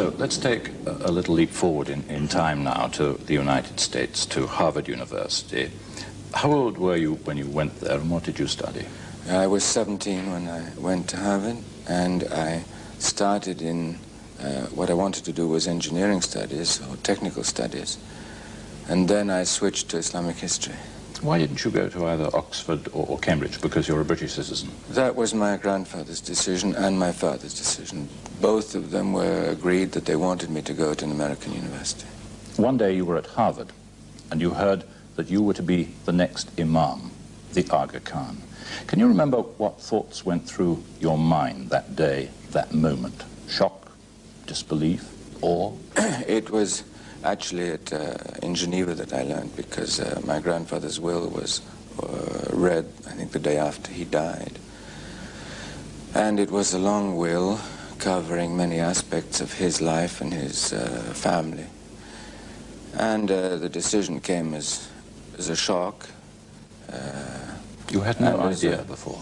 So let's take a little leap forward in time now to the United States, to Harvard University. How old were you when you went there, and what did you study? I was 17 when I went to Harvard, and I started in what I wanted to do was engineering studies or technical studies, and then I switched to Islamic history. Why didn't you go to either Oxford or Cambridge? Because you're a British citizen. That was my grandfather's decision and my father's decision. Both of them were agreed that they wanted me to go to an American university. One day you were at Harvard, and you heard that you were to be the next Imam, the Aga Khan. Can you remember what thoughts went through your mind that day, that moment? Shock, disbelief, awe? It was actually in Geneva that I learned, because my grandfather's will was read, I think, the day after he died. And it was a long will covering many aspects of his life and his family. And the decision came as a shock. You had no idea before?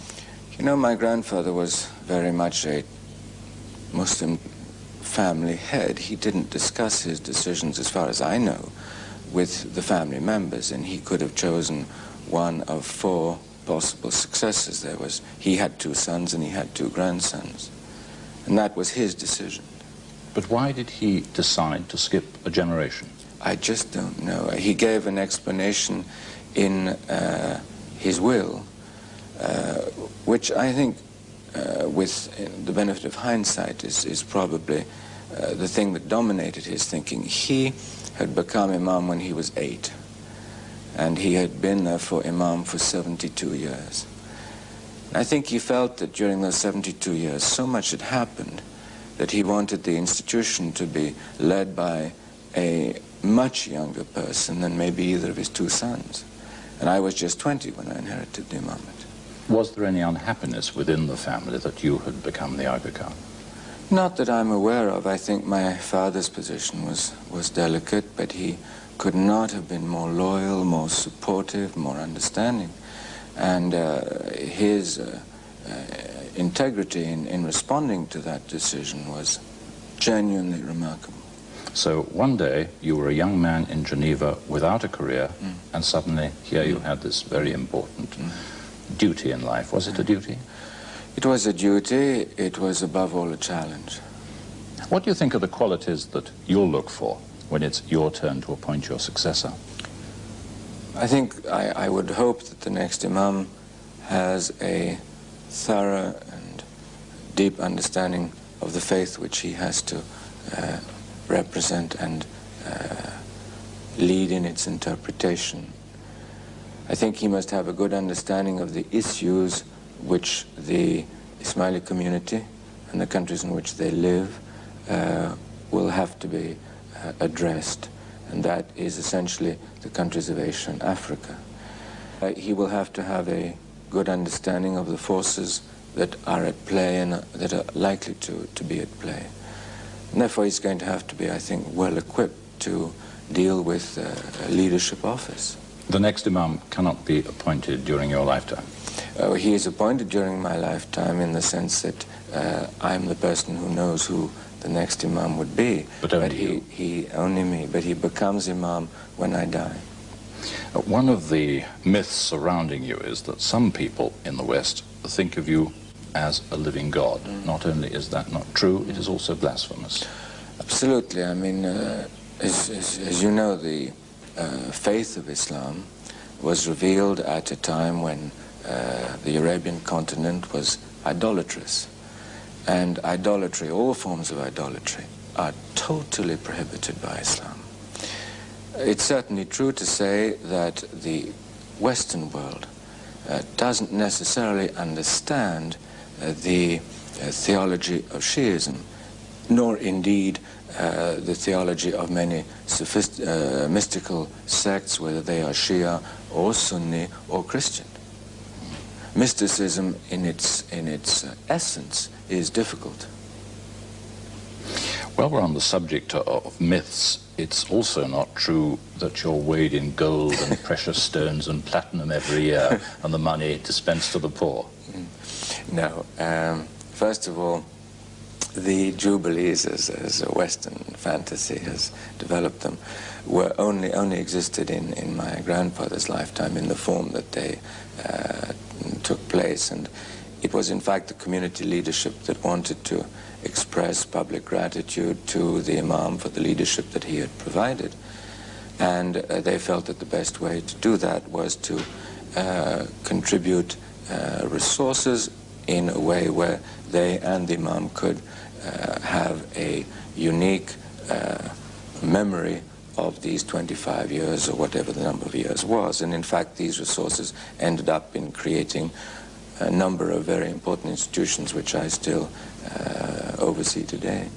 You know, my grandfather was very much a Muslim family head. He didn't discuss his decisions, as far as I know, with the family members, and he could have chosen one of 4 possible successors. He had 2 sons and he had 2 grandsons, and that was his decision. But why did he decide to skip a generation? I just don't know. He gave an explanation in his will, which I think, with the benefit of hindsight, is probably the thing that dominated his thinking. He had become Imam when he was 8, and he had been there for Imam for 72 years. I think he felt that during those 72 years so much had happened that he wanted the institution to be led by a much younger person than maybe either of his 2 sons. And I was just 20 when I inherited the imamate. Was there any unhappiness within the family that you had become the Aga Khan? Not that I'm aware of. I think my father's position was delicate, but he could not have been more loyal, more supportive, more understanding. And his integrity in responding to that decision was genuinely remarkable. So one day you were a young man in Geneva without a career, and suddenly here you had this very important duty in life. Was it a duty? It was a duty. It was above all a challenge. What do you think are the qualities that you'll look for when it's your turn to appoint your successor? I think I would hope that the next Imam has a thorough and deep understanding of the faith which he has to represent and lead in its interpretation. I think he must have a good understanding of the issues which the Ismaili community and the countries in which they live will have to be addressed, and that is essentially the countries of Asia and Africa. He will have to have a good understanding of the forces that are at play and that are likely to be at play. And therefore he's going to have to be, I think, well equipped to deal with a leadership office. The next Imam cannot be appointed during your lifetime? He is appointed during my lifetime in the sense that I'm the person who knows who the next Imam would be. But only only me. But he becomes Imam when I die. One of the myths surrounding you is that some people in the West think of you as a living God. Not only is that not true, it is also blasphemous. Absolutely. I mean, as you know, the faith of Islam was revealed at a time when the Arabian continent was idolatrous. And idolatry, all forms of idolatry, are totally prohibited by Islam. It's certainly true to say that the Western world doesn't necessarily understand the theology of Shiism, nor indeed the theology of many mystical sects, whether they are Shia or Sunni or Christian. Mysticism in its essence is difficult. Well, we're on the subject of myths. It's also not true that you're weighed in gold and precious stones and platinum every year and the money dispensed to the poor. No. First of all, the Jubilees, as a Western fantasy has developed them, were only existed in my grandfather's lifetime in the form that they took place. And it was in fact the community leadership that wanted to express public gratitude to the Imam for the leadership that he had provided. And they felt that the best way to do that was to contribute resources in a way where they and the Imam could have a unique memory of these 25 years or whatever the number of years was. And in fact, these resources ended up in creating a number of very important institutions which I still oversee today.